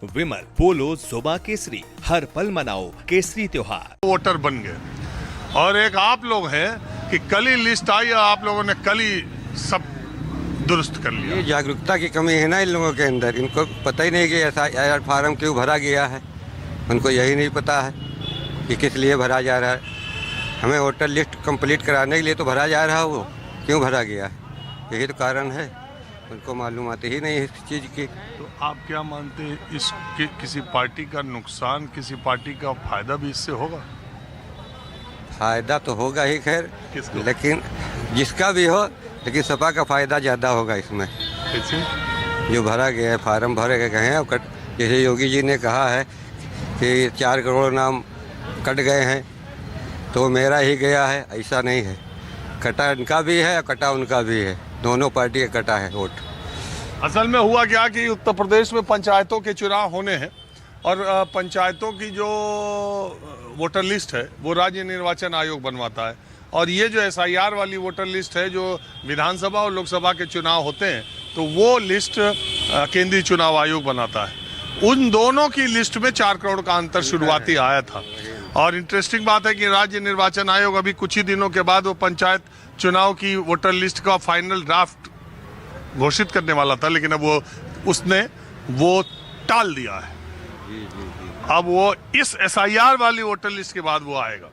विमल पोलो जोबा केसरी, हर पल मनाओ केसरी त्योहार। वोटर बन गए और एक आप लोग हैं कि कल ही लिस्ट आई और आप लोगों ने कल ही सब दुरुस्त कर लिया। ये जागरूकता की कमी है ना इन लोगों के अंदर। इनको पता ही नहीं कि एसआईआर फार्म क्यों भरा गया है। उनको यही नहीं पता है कि किस लिए भरा जा रहा है। हमें वोटर लिस्ट कंप्लीट कराने के लिए तो भरा जा रहा है, वो क्यों भरा गया है यही तो कारण है। उनको मालूमात ही नहीं है इस चीज़ की। तो आप क्या मानते हैं इसके किसी पार्टी का नुकसान, किसी पार्टी का फायदा भी इससे होगा? फायदा तो होगा ही खैर, किसको? लेकिन जिसका भी हो, लेकिन सपा का फायदा ज़्यादा होगा इसमें। कैसे? जो भरा गया है, फार्म भरे गए हैं, जैसे योगी जी ने कहा है कि 4 करोड़ नाम कट गए हैं, तो मेरा ही गया है, ऐसा नहीं है। कटा इनका भी है, कटा उनका भी है, दोनों पार्टी का कटा है वोट। असल में हुआ क्या कि उत्तर प्रदेश में पंचायतों के चुनाव होने हैं और पंचायतों की जो वोटर लिस्ट है वो राज्य निर्वाचन आयोग बनवाता है, और ये जो एसआईआर वाली वोटर लिस्ट है जो विधानसभा और लोकसभा के चुनाव होते हैं तो वो लिस्ट केंद्रीय चुनाव आयोग बनाता है। उन दोनों की लिस्ट में 4 करोड़ का अंतर शुरुआती आया था। और इंटरेस्टिंग बात है कि राज्य निर्वाचन आयोग अभी कुछ ही दिनों के बाद वो पंचायत चुनाव की वोटर लिस्ट का फाइनल ड्राफ्ट घोषित करने वाला था, लेकिन अब उसने टाल दिया है। अब वो इस एसआईआर वाली वोटर लिस्ट के बाद वो आएगा।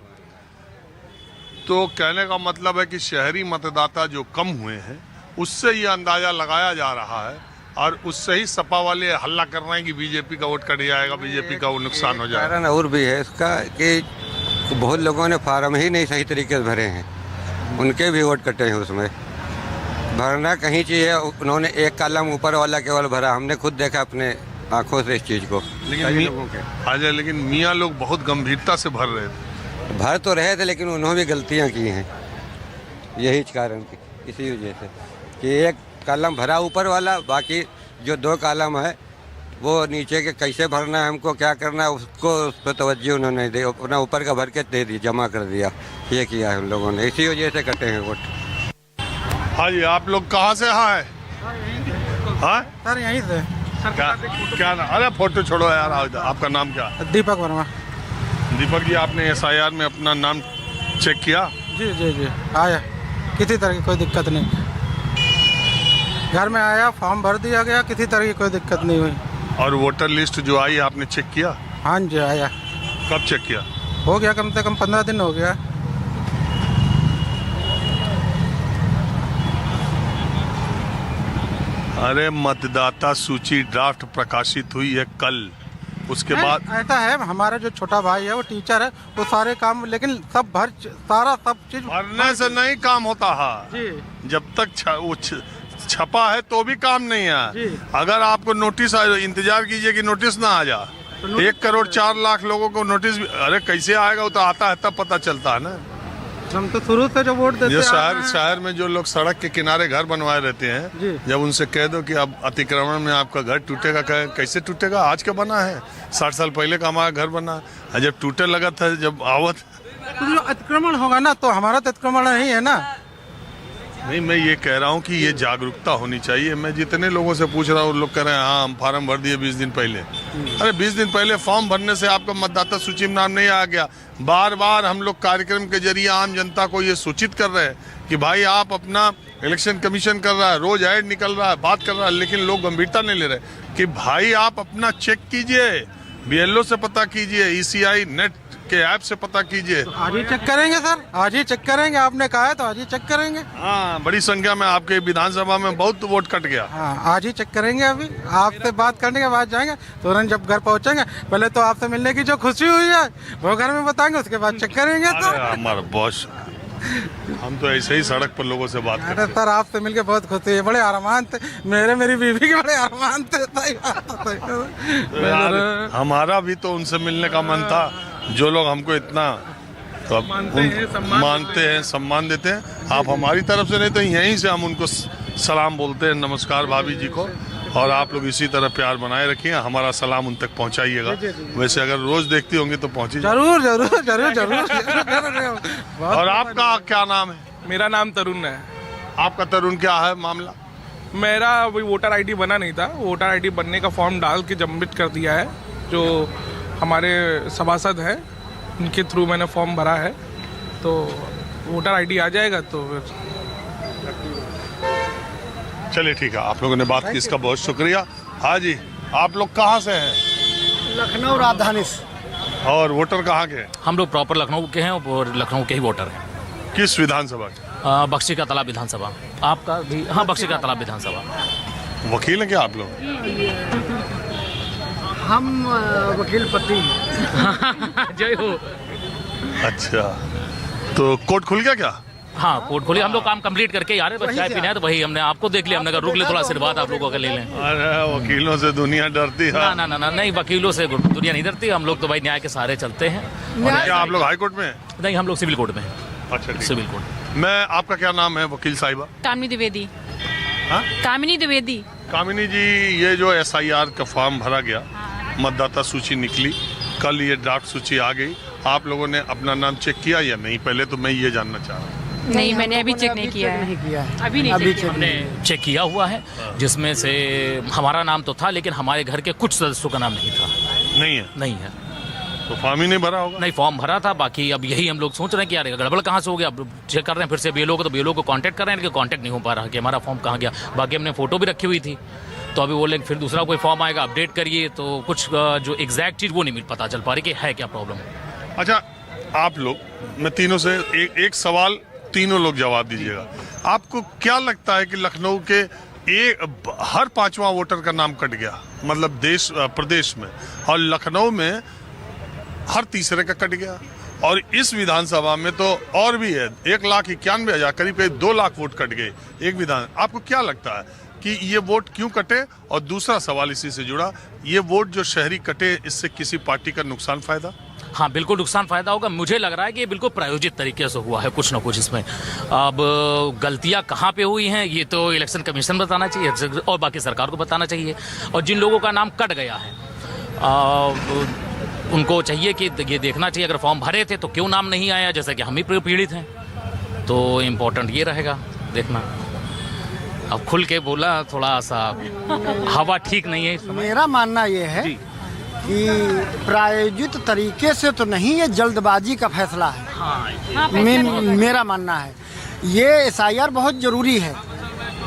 तो कहने का मतलब है कि शहरी मतदाता जो कम हुए हैं उससे ये अंदाजा लगाया जा रहा है, और उससे ही सपा वाले हल्ला कर रहे हैं कि बीजेपी का वोट कट जाएगा, बीजेपी का वो नुकसान हो जाएगा। कारण और भी है इसका कि बहुत लोगों ने फार्म ही नहीं सही तरीके से भरे हैं, उनके भी वोट कटे हैं। उसमें भरना कहीं चाहिए, उन्होंने एक कॉलम ऊपर वाला केवल भरा। हमने खुद देखा अपने आंखों से इस चीज़ को। लेकिन मियाँ लोग बहुत गंभीरता से भर रहे थे। भर तो रहे थे, लेकिन उन्होंने भी गलतियाँ की हैं यही कारण की, इसी वजह से कि एक कॉलम भरा ऊपर वाला, बाकी जो 2 कॉलम है वो नीचे के कैसे भरना है, हमको क्या करना है, उसको उस पर तवज्जो उन्होंने नहीं दी। अपना ऊपर का भर के दे दी, जमा कर दिया। ये किया है उन लोगों ने, इसी वजह से कटे हैं वोट। हाँ जी, आप लोग कहाँ से? हाँ सर यहीं से। क्या नाम? अरे फोटो छोड़ो यार, आपका नाम क्या? दीपक वर्मा। दीपक जी, आपने एसआईआर में अपना नाम चेक किया? जी जी जी आया, किसी तरह की कोई दिक्कत नहीं। घर में आया, फॉर्म भर दिया गया, किसी तरह की कोई दिक्कत नहीं हुई। और वोटर लिस्ट जो आई आपने चेक किया? हाँ जी आया। कब चेक किया? हो गया कम से कम 15 दिन हो गया। अरे मतदाता सूची ड्राफ्ट प्रकाशित हुई है कल, उसके बाद ऐसा है, हमारा जो छोटा भाई है वो टीचर है, वो सारे काम, लेकिन सब सब चीज भरने से नहीं काम होता है जी। जब तक छपा है तो भी काम नहीं है। अगर आपको नोटिस इंतजार कीजिए कि नोटिस ना आ जा। 1 करोड़ 4 लाख लोगों को नोटिस अरे कैसे आएगा? वो तो आता है तब पता चलता है ना। हम तो शुरू से जो वोट देते जो शहर में जो लोग सड़क के किनारे घर बनवाए रहते हैं, जब उनसे कह दो कि अब अतिक्रमण में आपका घर टूटेगा, कैसे टूटेगा? आज का बना है, 60 साल पहले का हमारा घर बना है। जब टूटे लगा था, जब आवत तो जो अतिक्रमण होगा ना, तो हमारा तो अतिक्रमण नहीं है ना। नहीं, मैं ये कह रहा हूँ कि ये जागरूकता होनी चाहिए। मैं जितने लोगों से पूछ रहा हूँ, लोग कह रहे हैं हाँ हम फार्म भर दिए 20 दिन पहले। अरे 20 दिन पहले फॉर्म भरने से आपका मतदाता सूची में नाम नहीं आ गया। बार बार हम लोग कार्यक्रम के जरिए आम जनता को ये सूचित कर रहे हैं कि भाई आप अपना, इलेक्शन कमीशन कर रहा है, रोज ऐड निकल रहा है, बात कर रहा है, लेकिन लोग गंभीरता नहीं ले रहे कि भाई आप अपना चेक कीजिए, BLO से पता कीजिए, ECI नेट के ऐप से पता कीजिए। तो आज ही चेक करेंगे सर, आज ही चेक करेंगे। आपने कहा है तो आज ही चेक करेंगे। हाँ, बड़ी संख्या में आपके विधानसभा में बहुत वोट कट गया। हाँ, आज ही चेक करेंगे। अभी आपसे बात करने के बाद जाएंगे, तुरंत जब घर पहुंचेंगे, पहले तो आपसे मिलने की जो खुशी हुई है वो घर में बताएंगे, उसके बाद चेक करेंगे। तो हमारा बॉस, हम तो ऐसे ही सड़क पर लोगों से बात करते हैं। सर आपसे मिलके बहुत खुशी है, बड़े अरमान थे मेरी बीवी के, बड़े अरमान थे। हमारा भी तो उनसे मिलने का मन था, जो लोग हमको इतना तो मानते हैं, सम्मान देते हैं। आप हमारी तरफ से नहीं तो यहीं से हम उनको सलाम बोलते हैं, नमस्कार भाभी जी को। और आप लोग इसी तरह प्यार बनाए रखिए, हमारा सलाम उन तक पहुंचाइएगा। वैसे अगर रोज देखती होंगी तो पहुंची जरूर जरूर जरूर जरूर। और आपका क्या नाम है? मेरा नाम तरुण है। आपका तरुण क्या है मामला? मेरा वही वोटर आईडी बना नहीं था, वोटर आईडी बनने का फॉर्म डाल के सबमिट कर दिया है। जो हमारे सभासद हैं उनके थ्रू मैंने फॉर्म भरा है, तो वोटर आईडी आ जाएगा तो फिर। चलिए ठीक है, आप लोगों ने बात की, इसका बहुत शुक्रिया। हाँ जी, आप लोग कहाँ से हैं? लखनऊ राजधानी से। और वोटर कहाँ के? हम लोग प्रॉपर लखनऊ के हैं और लखनऊ के ही वोटर हैं। किस विधानसभा के? बख्शी का तालाब विधानसभा। आपका भी? हाँ, बख्शी का तालाब विधानसभा। वकील हैं क्या आप लोग? हम वकील पति। जय हो। अच्छा, तो कोर्ट खुल गया क्या? हाँ, कोर्ट खोली, हम लोग काम कंप्लीट करके आ रहे, बस चाय पीना है तो वही हमने आपको देख लिया, हमने कहा रुक ले, थोड़ा आशीर्वाद आप लोगों का ले लें। अरे वकीलों से दुनिया डरती है। ना ना ना ना, नहीं, वकीलों से दुनिया नहीं डरती, हम लोग तो भाई न्याय के सहारे चलते हैं। क्या आप लोग हाई कोर्ट में हैं? नहीं, हम लोग सिविल कोर्ट में हैं। अच्छा, ठीक। Civil court. मैं, आपका क्या नाम है वकील साहिबा? कामिनी द्विवेदी। हाँ? कामिनी द्विवेदी। कामिनी जी, ये जो SIR का फॉर्म भरा गया, मतदाता सूची निकली, कल ये ड्राफ्ट सूची आ गई, आप लोगों ने अपना नाम चेक किया या नहीं? पहले तो मैं ये जानना चाह रहा हूँ। नहीं, मैंने अभी चेक नहीं किया है। अभी नहीं चेक हमने चेक किया हुआ है, जिसमें से हमारा नाम तो था, लेकिन हमारे घर के कुछ सदस्यों का नाम नहीं था। नहीं है? नहीं है। तो फॉर्म ही नहीं भरा होगा? नहीं, फॉर्म भरा था, बाकी अब यही हम लोग सोच रहे हैं कि यार गड़बड़ कहाँ से हो गया। अब चेक कर रहे हैं फिर से BLO को, तो BLO को कांटेक्ट कर रहे हैं, लेकिन कांटेक्ट नहीं हो पा रहा कि हमारा फॉर्म कहाँ गया। बाकी हमने फोटो भी रखी हुई थी, तो अभी बोले फिर दूसरा कोई फॉर्म आएगा, अपडेट करिए, तो कुछ जो एग्जैक्ट चीज़ वो नहीं मिल पता चल पा रही कि है क्या प्रॉब्लम। अच्छा, आप लोग, मैं तीनों से एक सवाल, तीनों लोग जवाब दीजिएगा। आपको क्या लगता है कि लखनऊ के हर 5वां वोटर का नाम कट गया, मतलब प्रदेश में, और लखनऊ में हर तीसरे का कट गया, और इस विधानसभा में तो और भी है, 1,91,000, करीब 2 लाख वोट कट गए एक विधान। आपको क्या लगता है कि ये वोट क्यों कटे? और दूसरा सवाल इसी से जुड़ा, ये वोट जो शहरी कटे, इससे किसी पार्टी का नुकसान फायदा? हाँ, बिल्कुल नुकसान फायदा होगा। मुझे लग रहा है कि ये बिल्कुल प्रायोजित तरीके से हुआ है, कुछ ना कुछ इसमें। अब गलतियां कहाँ पे हुई हैं ये तो इलेक्शन कमीशन बताना चाहिए और बाकी सरकार को बताना चाहिए। और जिन लोगों का नाम कट गया है उनको चाहिए कि ये देखना चाहिए, अगर फॉर्म भरे थे तो क्यों नाम नहीं आया, जैसे कि हम ही पीड़ित हैं। तो इम्पोर्टेंट ये रहेगा देखना। अब खुल के बोला, थोड़ा सा हवा ठीक नहीं है इस समय। मेरा मानना ये है कि प्रायोजित तरीके से तो नहीं, ये जल्दबाजी का फैसला है। हाँ, मेरा मानना है ये SIR बहुत जरूरी है,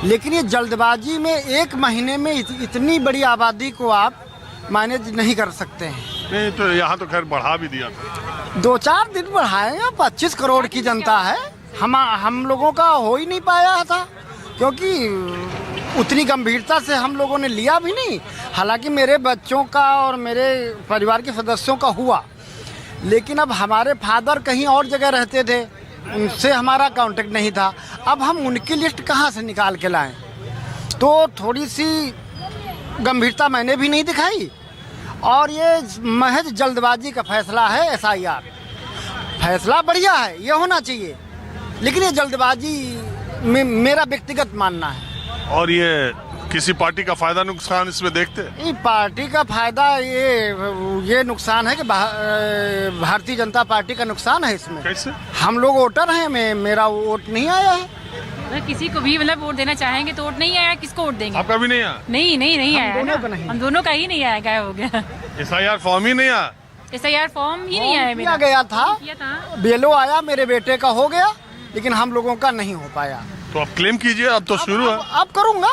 लेकिन ये जल्दबाजी में 1 महीने में इतनी बड़ी आबादी को आप मैनेज नहीं कर सकते हैं। नहीं, तो यहाँ तो खैर बढ़ा भी दिया था। 2-4 दिन बढ़ाएंगे, 25 करोड़ की जनता है, हम लोगों का हो ही नहीं पाया था, क्योंकि उतनी गंभीरता से हम लोगों ने लिया भी नहीं। हालांकि मेरे बच्चों का और मेरे परिवार के सदस्यों का हुआ, लेकिन अब हमारे फादर कहीं और जगह रहते थे, उनसे हमारा कांटेक्ट नहीं था। अब हम उनकी लिस्ट कहाँ से निकाल के लाएं? तो थोड़ी सी गंभीरता मैंने भी नहीं दिखाई, और ये महज जल्दबाजी का फैसला है। SIR फैसला बढ़िया है, ये होना चाहिए, लेकिन ये जल्दबाजी में मेरा व्यक्तिगत मानना है। और ये किसी पार्टी का फायदा नुकसान इसमें देखते हैं? ये पार्टी का फायदा, ये नुकसान है कि भारतीय जनता पार्टी का नुकसान है इसमें। कैसे? हम लोग वोटर हैं, मेरा वोट नहीं आया है। अगर किसी को भी मतलब वोट देना चाहेंगे तो वोट नहीं आया, किसको वोट देंगे? आपका भी नहीं आया? नहीं आया दोनों ना। का नहीं। हम दोनों का ही नहीं आया, क्या हो गया? SIR फॉर्म ही नहीं आया? SIR फॉर्म ही नहीं आया मेरा। गया था, किया था। BLO आया, मेरे बेटे का हो गया, लेकिन हम लोगों का नहीं हो पाया। तो आप क्लेम कीजिए, अब तो शुरू है। अब करूँगा,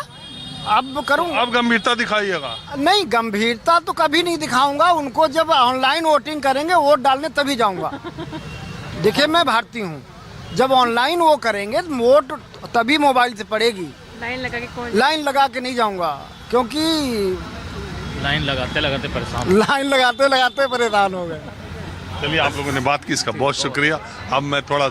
अब करूँगा। अब गंभीरता दिखाइएगा। नहीं, गंभीरता तो कभी नहीं दिखाऊंगा। उनको जब ऑनलाइन वोटिंग करेंगे, वोट डालने तभी जाऊंगा। देखिए, मैं भारतीय हूँ, जब ऑनलाइन वो करेंगे वोट तभी मोबाइल से पड़ेगी। लाइन लगा के नहीं जाऊंगा, क्योंकि लाइन लगाते लगाते परेशान लाइन लगाते लगाते परेशान हो गए। चलिए, आप लोगों ने बात की, इसका बहुत शुक्रिया। अब मैं थोड़ा